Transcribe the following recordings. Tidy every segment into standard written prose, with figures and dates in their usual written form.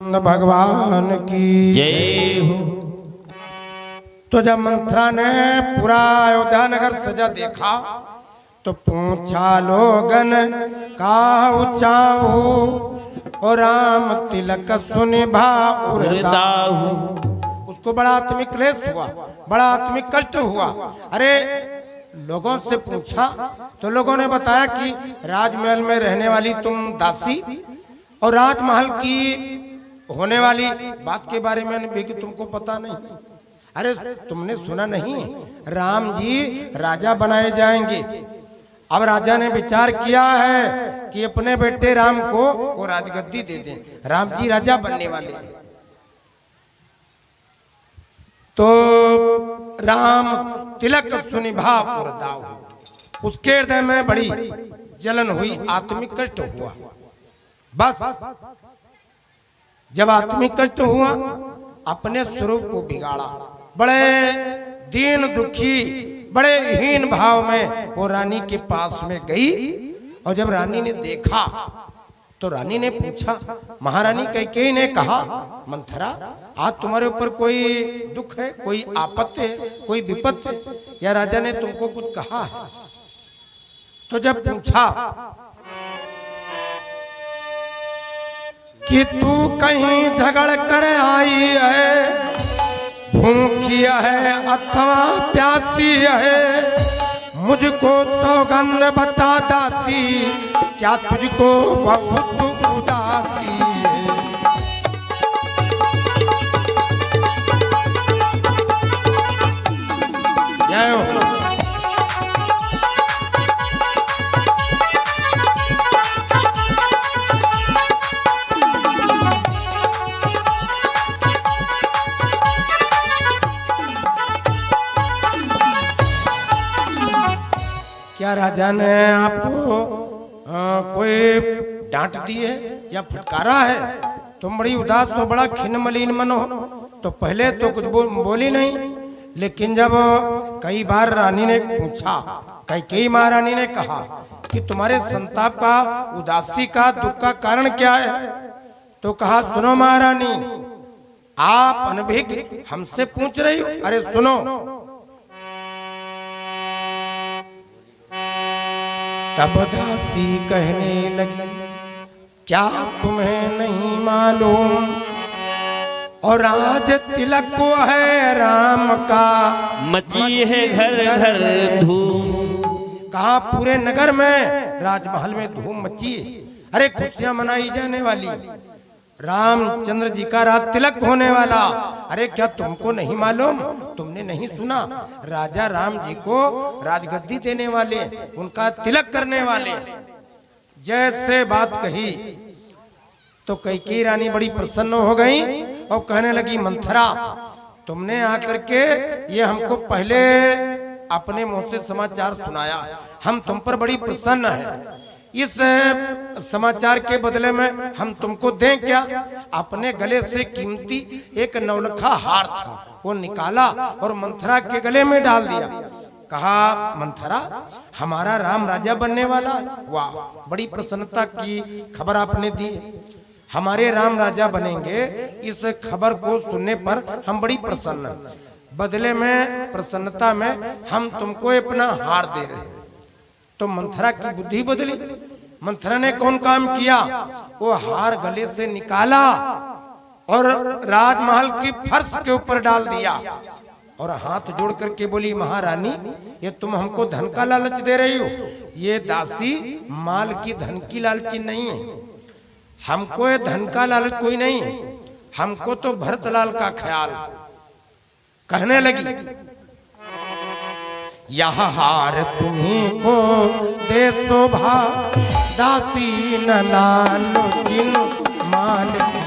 भगवान की जय हो। तो जब मंथरा ने पूरा अयोध्या नगर सजा देखा तो पूछा लोगन का उचाऊ और राम तिलक सुनि भाउरदाहु। उसको बड़ा आत्मिक क्लेश हुआ, बड़ा आत्मिक कष्ट हुआ। अरे लोगों से पूछा तो लोगों ने बताया कि राजमहल में रहने वाली तुम दासी और राजमहल की होने वाली बात के बारे में भी कि तुमको पता नहीं। अरे तुमने सुना नहीं, राम जी राजा बनाए जाएंगे। अब राजा ने विचार किया है कि अपने बेटे राम को वो राजगद्दी दे दें, राम जी राजा बनने वाले। तो राम तिलक सुनि भाउरदाहु, उसके हृदय में बड़ी जलन हुई, आत्मिक कष्ट हुआ। बस जब आत्मिक कष्ट हुआ अपने स्वरूप को बिगाड़ा, बड़े दीन दुखी बड़े हीन भाव में वो रानी के पास में गई। और जब रानी ने देखा तो रानी ने पूछा, महारानी कैकेयी ने कहा, मंथरा आज तुम्हारे ऊपर कोई दुख है, कोई आपत्ति है, कोई विपत्ति है, या राजा ने तुमको कुछ कहा है? तो जब पूछा कि तू कहीं झगड़ कर आई है, भूखी है अथवा प्यासी है, मुझको सौगंध बता दासी, क्या तुझको बहुत उदासी है? जय हो। क्या राजा ने आपको कोई डांट दी है या फटकारा है? तुम बड़ी उदास हो, बड़ा खिन्न मलिन मन हो। तो पहले तो कुछ बोली नहीं, लेकिन जब कई बार रानी ने पूछा, कई महारानी ने कहा कि तुम्हारे संताप का, उदासी का, दुख का कारण क्या है? तो कहा, सुनो महारानी, आप अनभिज्ञ हमसे पूछ रही हो। अरे सुनो, तब दासी कहने लगी, क्या तुम्हें नहीं मालूम और आज तिलक को है राम का मची है घर घर धूम। कहा पूरे नगर में, राजमहल में धूम मची है। अरे खुशियां मनाई जाने वाली, रामचंद्र जी का रात तिलक होने वाला। अरे क्या तुमको नहीं मालूम? तुमने नहीं सुना? राजा राम जी को राजगद्दी देने वाले, उनका तिलक करने वाले। जैसे बात कही तो कैकेयी रानी बड़ी प्रसन्न हो गई और कहने लगी, मंथरा तुमने आकर के ये हमको पहले अपने मुंह से समाचार सुनाया, हम तुम पर बड़ी प्रसन्न हैं। इस समाचार के बदले में हम तुमको दें क्या? अपने गले से कीमती एक नौलखा हार था, वो निकाला और मंथरा के गले में डाल दिया। कहा, मंथरा हमारा राम राजा बनने वाला। वाह, बड़ी प्रसन्नता की खबर आपने दी। हमारे राम राजा बनेंगे, इस खबर को सुनने पर हम बड़ी प्रसन्न। बदले में, प्रसन्नता में हम तुमको अपना हार दे रहे हैं। तो मंथरा की बुद्धि बदली। मंथरा ने कौन काम किया? वो हार गले से निकाला और राजमहल की फर्श के ऊपर डाल दिया और हाथ जोड़ करके बोली, महारानी ये तुम हमको धन का लालच दे रही हो। ये दासी माल की, धन की लालची नहीं है। हमको ये धन का लालच कोई नहीं, हमको तो भरतलाल का ख्याल। कहने लगी, यह हार तुम्हीं को दे शोभा, दासी न लालो जिन माल की।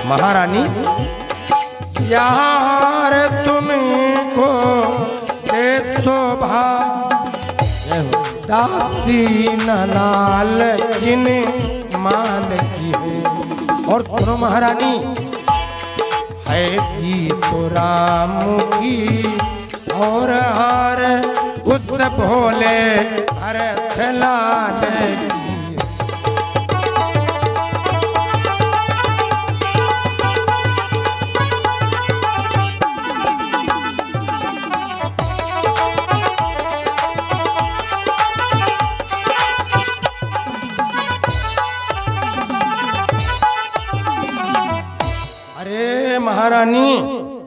महारानी यार तुमको दे शोभा दासी नाल जिन मान की है। और सुनो महारानी है जी तो राम की और हार उस भोले भरत लाल की। महारानी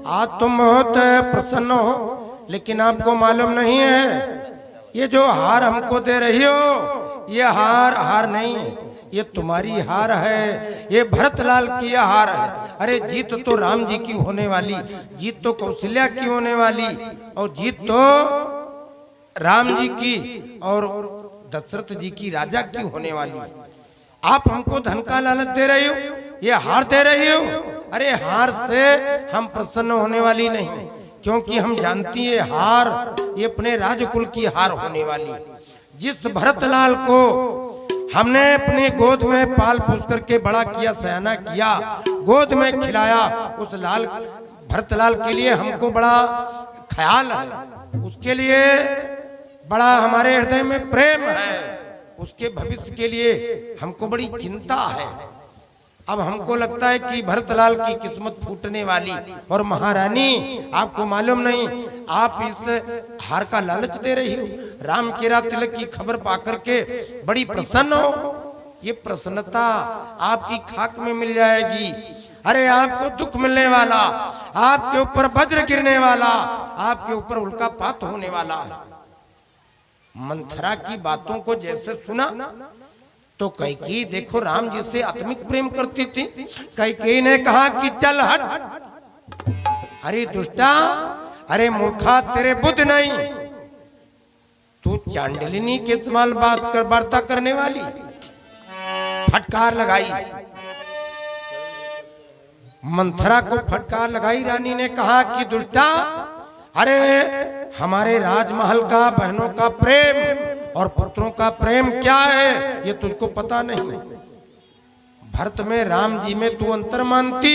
आज तुम बहुत प्रसन्न हो, लेकिन आपको मालूम नहीं है ये जो हार हमको दे रही हो ये हार नहीं, ये तुम्हारी हार है, ये भरतलाल की हार है। अरे जीत तो राम जी की होने वाली, जीत तो कौशल्या की होने वाली, और जीत तो राम जी की और दशरथ जी की राजा की होने वाली। आप हमको धन का लालच दे रही हो, ये हार दे रही हो। अरे हार से हम प्रसन्न होने वाली नहीं, क्योंकि हम जानती है हार ये अपने राजकुल की हार होने वाली। जिस भरतलाल को हमने अपने गोद में पाल पोस करके बड़ा किया, सयाना किया, गोद में खिलाया, उस लाल भरतलाल के लिए हमको बड़ा ख्याल है, उसके लिए बड़ा हमारे हृदय में प्रेम है, उसके भविष्य के लिए हमको बड़ी चिंता है। अब हमको लगता है कि भरतलाल की किस्मत फूटने वाली। और महारानी आपको मालूम नहीं, आप इस हार का लालच दे रही हो। राम केरा तिलक की खबर पाकर के बड़ी प्रसन्न हो, ये प्रसन्नता आपकी खाक में मिल जाएगी। अरे आपको दुख मिलने वाला, आपके ऊपर वज्र गिरने वाला, आपके ऊपर उल्कापात होने वाला। मंथरा की बातों को जैसे सुना तो कैकेयी देखो राम जी से आत्मिक प्रेम करती थी। कैकेयी ने कहा कि चल हट, अरे दुष्टा, अरे मूर्खा, तेरे बुद्धि नहीं, तू चांडलिनी के समान वार्ता करने वाली। फटकार लगाई, मंथरा को फटकार लगाई। रानी ने कहा कि दुष्टा, अरे हमारे राजमहल का बहनों का प्रेम और पुत्रों का प्रेम क्या है ये तुझको पता नहीं। भरत में, राम जी में तू अंतर मानती,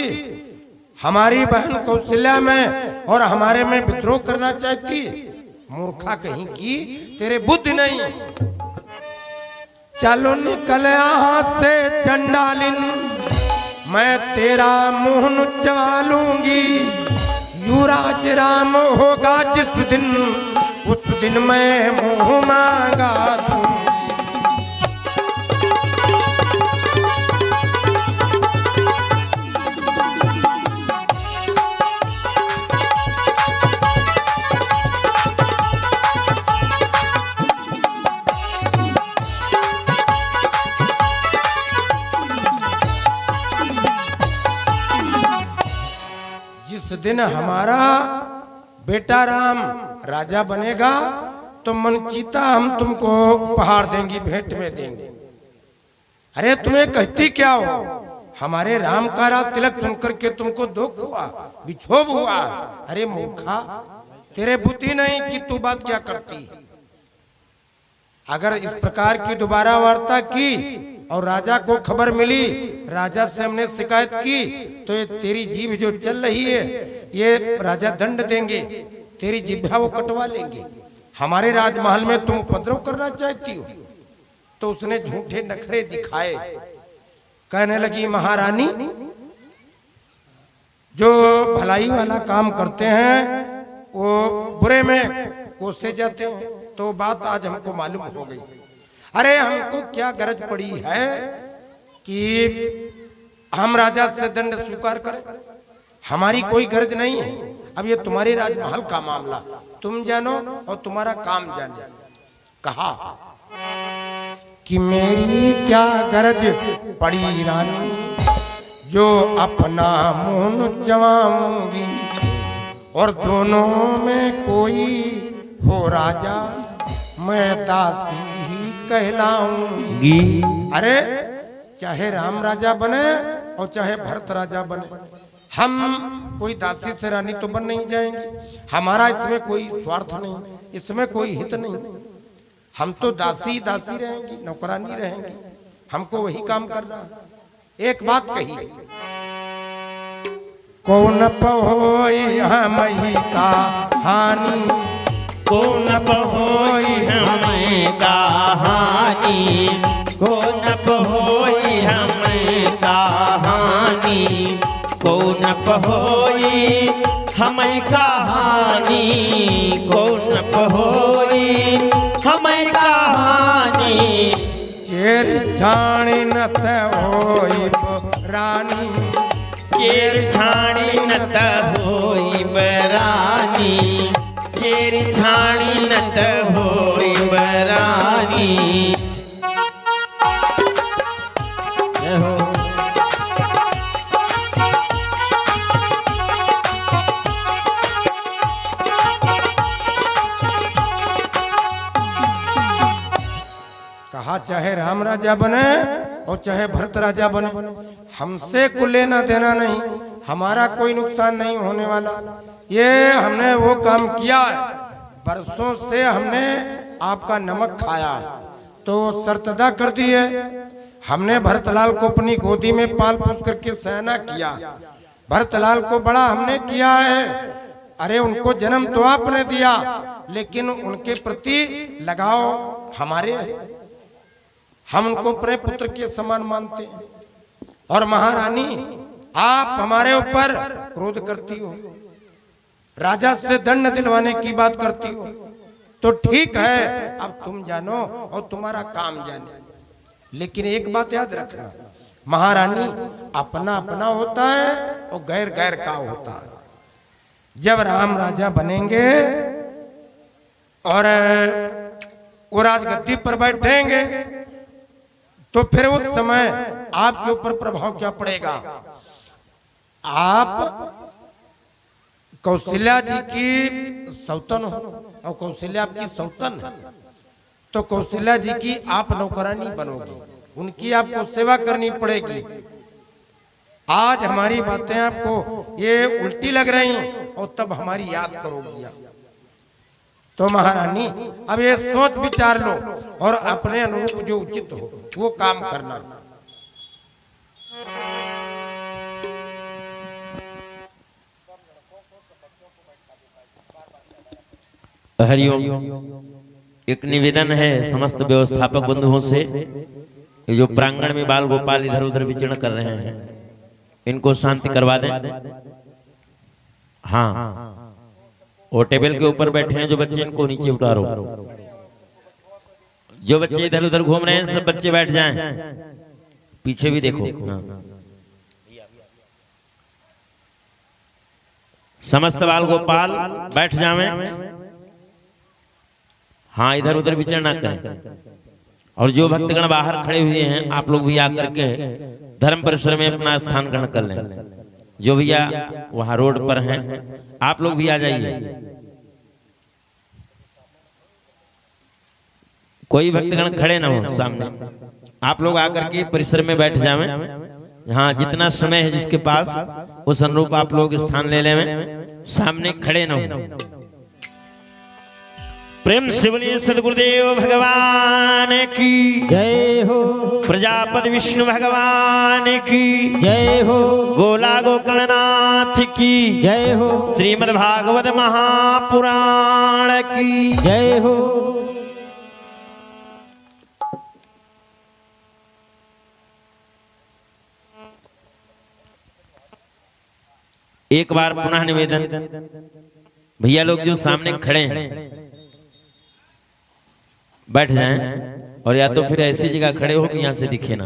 हमारी बहन कौशल्या में और हमारे में विद्रोह करना चाहती। मूर्खा कहीं की, तेरे बुद्धि नहीं। चलो निकल यहाँ से चंडालिन, मैं तेरा मुंह नुचवा लूंगी। युवराज राम होगा जिस दिन, उस दिन मैं मुंह मांगा दूंगी। जिस दिन हमारा बेटा राम राजा बनेगा तो मनचीता हम तुमको उपहार देंगी, भेंट में देंगे। अरे तुम्हें कहती क्या हो, हमारे राम का राज तिलक सुनकर के तुमको दुख हुआ, विक्षोभ हुआ। अरे मूर्खा, तेरे बुद्धि नहीं कि तू बात क्या करती। अगर इस प्रकार की दोबारा वार्ता की और राजा को खबर मिली, राजा से हमने शिकायत की, तो ये तेरी जीभ जो चल रही है ये राजा दंड देंगे, तेरी जिह्वा वो कटवा लेंगे। हमारे राजमहल में तुम उपद्रव करना चाहती हो। तो उसने झूठे नखरे दिखाए, कहने लगी महारानी जो भलाई वाला काम करते हैं वो बुरे में कोसे जाते हैं। तो बात आज हमको मालूम हो गई। अरे हमको क्या गरज पड़ी है कि हम राजा से दंड स्वीकार करें, हमारी कोई गरज नहीं है। अब ये तुम्हारे राजमहल का मामला, तुम जानो और तुम्हारा काम जाने। कहा कि मेरी क्या गरज पड़ी रानी, जो अपना मुंह नुचवाऊंगी और दोनों में कोई हो राजा, मैं दासी ही कहलाऊंगी। अरे चाहे राम राजा बने और चाहे भरत राजा बने, हम कोई दासी से रानी तो बन नहीं जाएंगे। हमारा इसमें कोई स्वार्थ नहीं, इसमें कोई हित नहीं। हम तो दासी दासी रहेंगी, नौकरानी रहेंगी, हमको वही काम करना है। एक बात कही, कौन पहोई हमही का हानि, कौन पहोई हमें कहानी, कौन पहोई हमें कहानी, कौन पहोई हमें कहानी, कौन पहोई हमें कहानी। चेर छाणी न त होई रानी, चेर छाणी न त होई बरानी, चेर छाणी न त होई बरानी। जय हो। कहा चाहे राम राजा बने और चाहे भरत राजा बने, हमसे को लेना देना नहीं, हमारा कोई नुकसान नहीं होने वाला। ये हमने वो काम किया है, बरसों से हमने आपका नमक खाया तो शर्त अदा कर दी है। हमने भरतलाल को अपनी गोदी में पाल पोस करके सहना किया, भरतलाल को बड़ा हमने किया है। अरे उनको जन्म तो आपने दिया, लेकिन उनके प्रति लगाव हमारे, हम उनको अपने पुत्र के समान मानते हैं। और महारानी आप हमारे ऊपर क्रोध करती हो, राजा से दंड दिलवाने की बात करती हो, तो ठीक है, अब तुम जानो और तुम्हारा काम जाने। लेकिन एक बात याद रखना, महारानी अपना अपना होता है और गैर गैर का होता है। जब राम राजा बनेंगे और वो राजगद्दी पर बैठेंगे तो फिर उस समय आपके ऊपर प्रभाव क्या पड़ेगा। आप कौशल्या जी की सौतन हो और कौशल्या आपकी सौतन है, तो कौशल्या जी की आप नौकरानी बनोगी, उनकी आपको सेवा करनी पड़ेगी। आज हमारी बातें आपको ये उल्टी लग रही और तब हमारी याद करोगी आप। तो महारानी अब ये सोच विचार लो और अपने अनुरूप जो उचित हो वो काम करना। हरिओम। एक निवेदन है समस्त व्यवस्थापक बंधुओं से, ये जो प्रांगण में बाल गोपाल इधर उधर विचरण कर रहे हैं, इनको शांति करवा दें। हाँ, वो टेबल के ऊपर बैठे हैं जो बच्चे, इनको नीचे उतारो। जो बच्चे इधर उधर घूम रहे हैं सब बच्चे बैठ जाएं। पीछे भी देखो। हाँ। समस्त बाल गोपाल बैठ जावें। हाँ, इधर उधर विचरण ना करें। और जो भक्तगण बाहर खड़े हुए हैं, आप लोग भी आकर के धर्म परिसर में अपना स्थान ग्रहण कर लें। जो भैया वहां रोड पर हैं, आप लोग भी आ जाइए। कोई भक्तगण खड़े ना हो सामने, आप लोग आकर के परिसर में बैठ जावें। हाँ, जितना समय है जिसके पास उस अनुरूप आप लोग स्थान ले लें, सामने खड़े ना हो। प्रेम से बोलिए सदगुरुदेव भगवान की जय हो, प्रजापति विष्णु भगवान की जय हो, गोला गोकर्णनाथ की जय हो, श्रीमद् भागवत महापुराण की जय हो। एक बार पुनः निवेदन, भैया लोग जो सामने खड़े हैं बैठ जाएं, और या तो फिर ऐसी जगह खड़े हो कि यहां से दिखे ना।